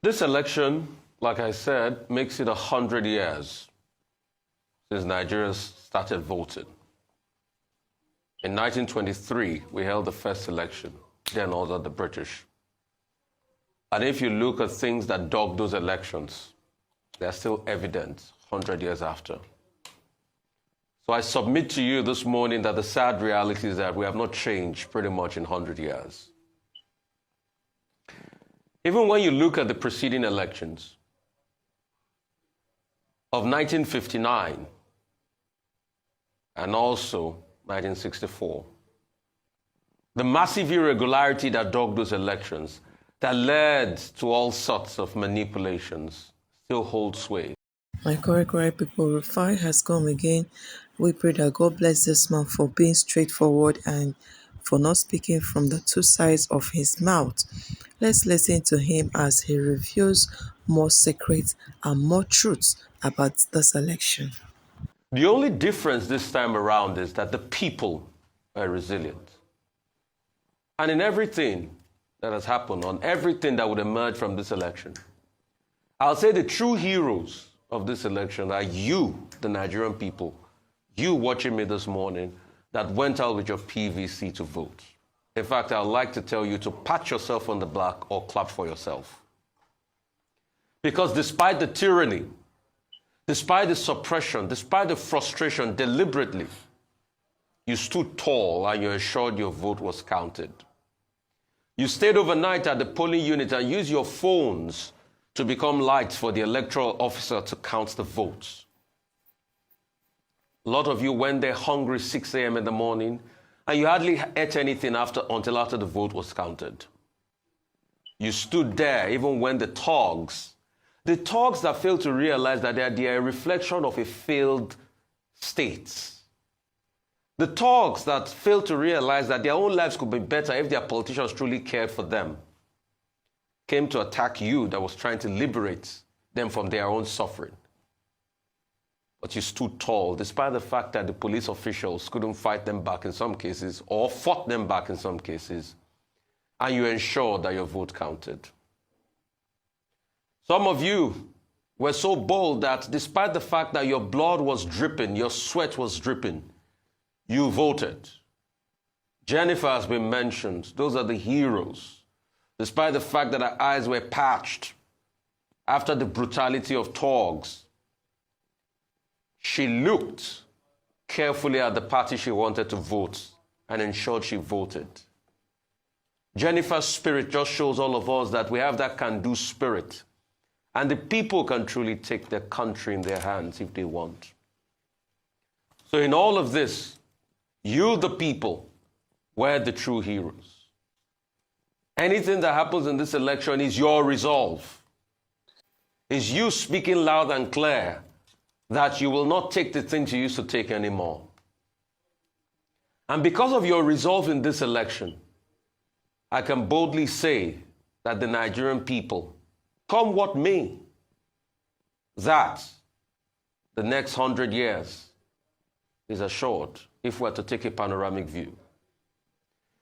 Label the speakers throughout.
Speaker 1: This election, like I said, makes it 100 years since Nigerians started voting. In 1923, we held the first election, then under the British. And if you look at things that dogged those elections, they're still evident 100 years after. So I submit to you this morning that the sad reality is that we have not changed pretty much in 100 years. Even when you look at the preceding elections of 1959 and also 1964, the massive irregularity that dogged those elections that led to all sorts of manipulations still holds sway.
Speaker 2: My correct people, Rufai has come again. We pray that God bless this man for being straightforward and for not speaking from the two sides of his mouth. Let's listen to him as he reveals more secrets and more truths about this election.
Speaker 1: The only difference this time around is that the people are resilient. And in everything that has happened, on everything that would emerge from this election, I'll say the true heroes of this election are you, the Nigerian people, you watching me this morning that went out with your PVC to vote. In fact, I'd like to tell you to pat yourself on the back or clap for yourself. Because despite the tyranny, despite the suppression, despite the frustration, deliberately, you stood tall and you ensured your vote was counted. You stayed overnight at the polling unit and used your phones to become lights for the electoral officer to count the votes. A lot of you went there hungry 6 a.m. in the morning, and you hardly ate anything until after the vote was counted. You stood there even when the thugs that fail to realize that they are a reflection of a failed state. The thugs that fail to realize that their own lives could be better if their politicians truly cared for them came to attack you that was trying to liberate them from their own suffering. But you stood tall, despite the fact that the police officials couldn't fight them back in some cases, or fought them back in some cases, and you ensured that your vote counted. Some of you were so bold that despite the fact that your blood was dripping, your sweat was dripping, you voted. Jennifer has been mentioned. Those are the heroes. Despite the fact that her eyes were patched after the brutality of thugs, she looked carefully at the party she wanted to vote and ensured she voted. Jennifer's spirit just shows all of us that we have that can-do spirit, and the people can truly take their country in their hands if they want. So in all of this, you, the people, were the true heroes. Anything that happens in this election is your resolve. Is you speaking loud and clear that you will not take the things you used to take anymore. And because of your resolve in this election, I can boldly say that the Nigerian people, come what may, that the next 100 years is assured if we're to take a panoramic view.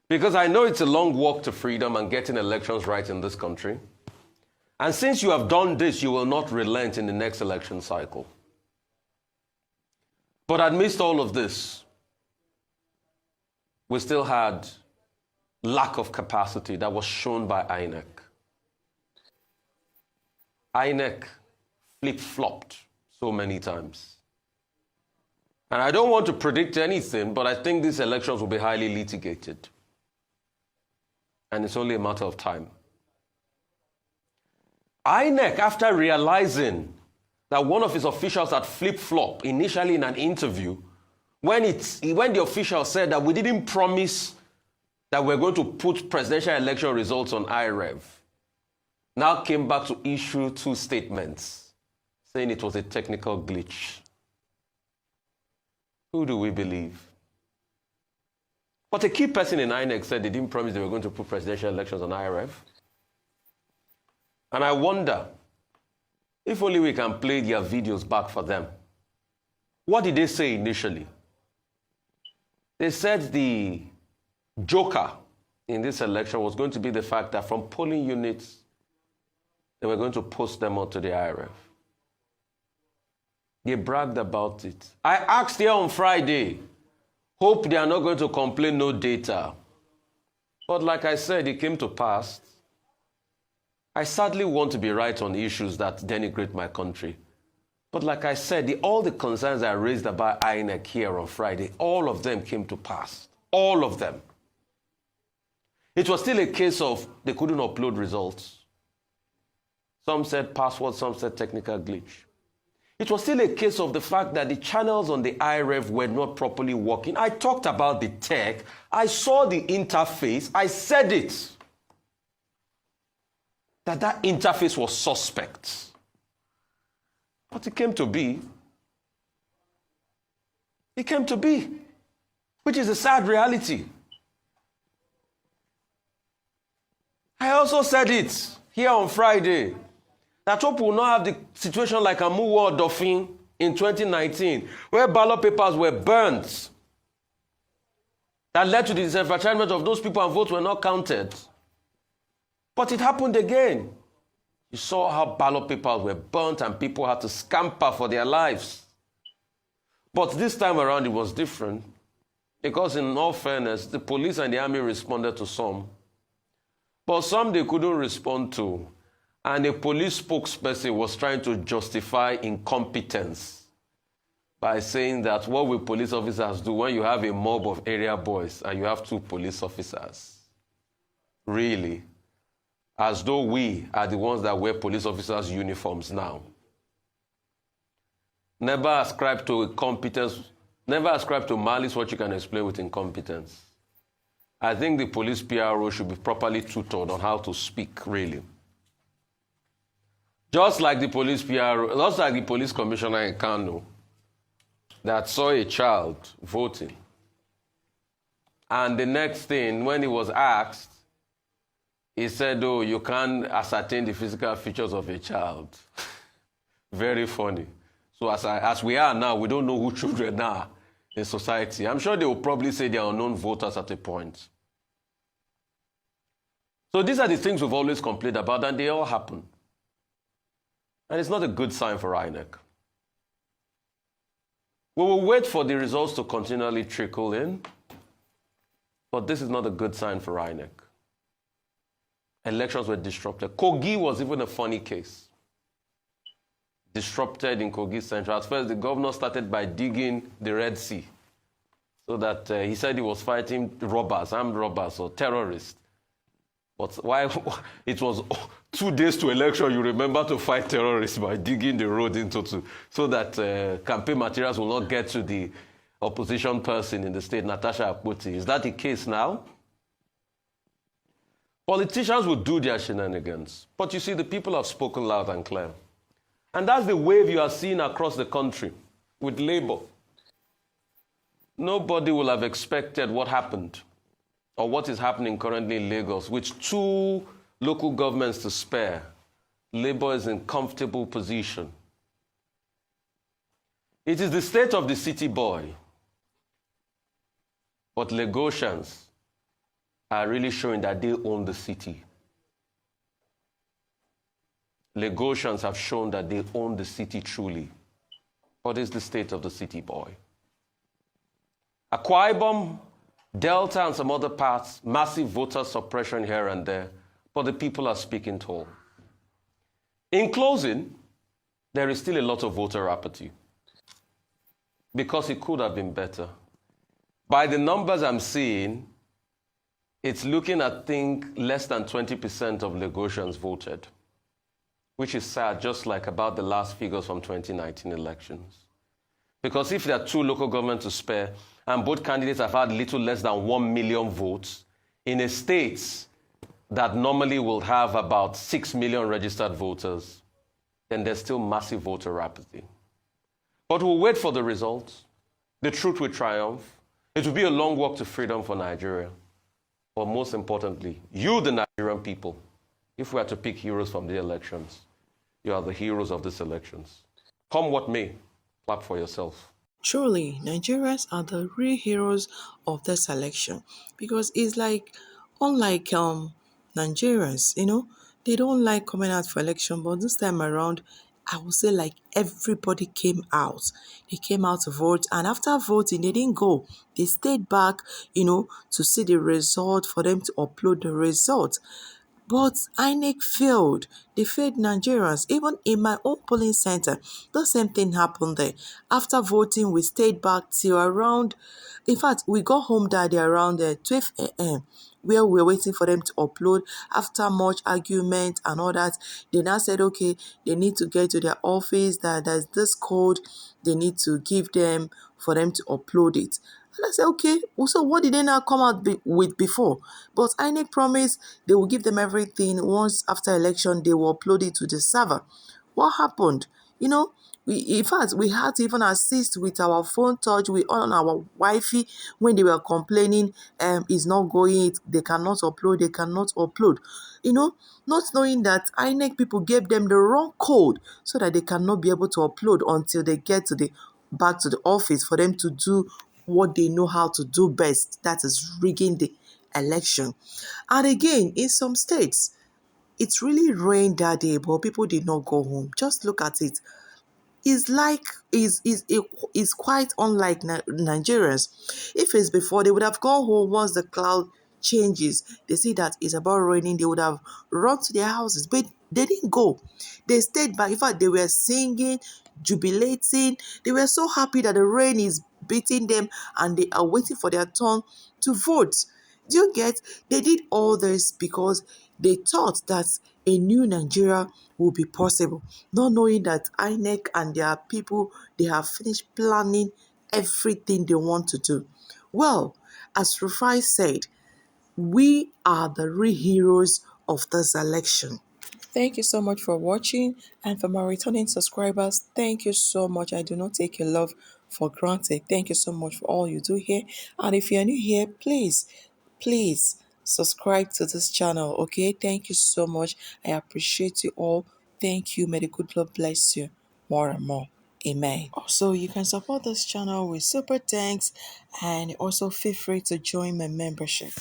Speaker 1: Because I know it's a long walk to freedom and getting elections right in this country. And since you have done this, you will not relent in the next election cycle. But amidst all of this, we still had lack of capacity that was shown by INEC. INEC flip-flopped so many times. And I don't want to predict anything, but I think these elections will be highly litigated. And it's only a matter of time. INEC, after realizing that one of his officials had flip-flopped initially in an interview, when the official said that we didn't promise that we're going to put presidential election results on IREV, now came back to issue two statements saying it was a technical glitch. Who do we believe? But a key person in INEC said they didn't promise they were going to put presidential elections on IREV. And I wonder, if only we can play their videos back for them. What did they say initially? They said the joker in this election was going to be the fact that from polling units They were going to post them onto the IRF. They bragged about it. I asked here on Friday, hope they are not going to complain no data. But like I said, it came to pass. I sadly want to be right on issues that denigrate my country. But like I said, all the concerns I raised about INEC here on Friday, all of them came to pass. All of them. It was still a case of they couldn't upload results. Some said password, some said technical glitch. It was still a case of the fact that the channels on the IRF were not properly working. I talked about the tech. I saw the interface. I said it. That interface was suspect. But it came to be. It came to be. Which is a sad reality. I also said it here on Friday. That hope will not have the situation like Amuwo or Dauphin in 2019, where ballot papers were burnt. That led to the disenfranchisement of those people and votes were not counted. But it happened again. You saw how ballot papers were burnt and people had to scamper for their lives. But this time around it was different. Because in all fairness, the police and the army responded to some. But some they couldn't respond to. And a police spokesperson was trying to justify incompetence by saying that what will police officers do when you have a mob of area boys and you have 2 police officers? Really? As though we are the ones that wear police officers' uniforms now. Never ascribe to competence, never ascribe to malice what you can explain with incompetence. I think the police PRO should be properly tutored on how to speak, really. Just like the police PRO, just like the police commissioner in Kano that saw a child voting. And the next thing, when he was asked, he said, oh, you can't ascertain the physical features of a child. Very funny. So as we are now, we don't know who children are in society. I'm sure they will probably say they are unknown voters at a point. So these are the things we've always complained about, and they all happen. And it's not a good sign for INEC. We will wait for the results to continually trickle in, but this is not a good sign for INEC. Elections were disrupted. Kogi was even a funny case. Disrupted in Kogi Central. At first, the governor started by digging the Red Sea, so that he said he was fighting robbers, armed robbers or terrorists. But why it was 2 days to election, you remember to fight terrorists by digging the road into 2, so that campaign materials will not get to the opposition person in the state, Natasha Akpoti. Is that the case now? Politicians will do their shenanigans. But you see, the people have spoken loud and clear. And that's the wave you are seeing across the country with Labour. Nobody will have expected what happened or what is happening currently in Lagos, with 2 local governments to spare. Labour is in comfortable position. It is the state of the city boy. But Lagosians are really showing that they own the city. Lagosians have shown that they own the city truly. What is the state of the city boy? Akwa Ibom, Delta and some other parts, massive voter suppression here and there, but the people are speaking tall. In closing, there is still a lot of voter apathy because it could have been better. By the numbers I'm seeing, it's looking at, I think, less than 20% of Lagosians voted, which is sad, just like about the last figures from 2019 elections. Because if there are 2 local governments to spare, and both candidates have had little less than 1 million votes, in a state that normally will have about 6 million registered voters, then there's still massive voter apathy. But we'll wait for the results. The truth will triumph. It will be a long walk to freedom for Nigeria. But most importantly, you, the Nigerian people, if we are to pick heroes from the elections, you are the heroes of these elections. Come what may, clap for yourself.
Speaker 2: Truly, Nigerians are the real heroes of this election because it's like, unlike Nigerians, They don't like coming out for election, but this time around, I would say like everybody came out. They came out to vote, and after voting, they didn't go. They stayed back, to see the result, for them to upload the result. But INEC failed. They failed Nigerians. Even in my own polling center, the same thing happened there. After voting, we stayed back till around, in fact, we got home that day around 12 a.m., where we were waiting for them to upload. After much argument and all that, they now said, okay, they need to get to their office, that there's this code they need to give them for them to upload it. And I said, okay, so what did they now come out with before? But INEC promised they will give them everything. Once after election, they will upload it to the server. What happened? In fact, we had to even assist with our phone touch, we on our Wi-Fi when they were complaining, it's not going, they cannot upload, they cannot upload. Not knowing that INEC people gave them the wrong code so that they cannot be able to upload until they get to the back to the office for them to do what they know how to do best, that is rigging the election. And again, in some states, it really rained that day, but people did not go home. Just look at it. Is like is quite unlike Nigerians. If it's before, they would have gone home once the cloud changes. They see that it's about raining, they would have run to their houses, but they didn't go. They stayed back. In fact, they were singing, jubilating. They were so happy that the rain is beating them and they are waiting for their turn to vote. Do you get? They did all this because they thought that a new Nigeria will be possible, not knowing that INEC and their people, they have finished planning everything they want to do. Well, as Rufai said, we are the real heroes of this election. Thank you so much for watching, and for my returning subscribers, thank you so much. I do not take your love for granted. Thank you so much for all you do here. And if you're new here, please subscribe to this channel. Okay, thank you so much. I appreciate you all. Thank you. May the good Lord bless you more and more. Amen. Also, you can support this channel with super thanks, and also feel free to join my membership.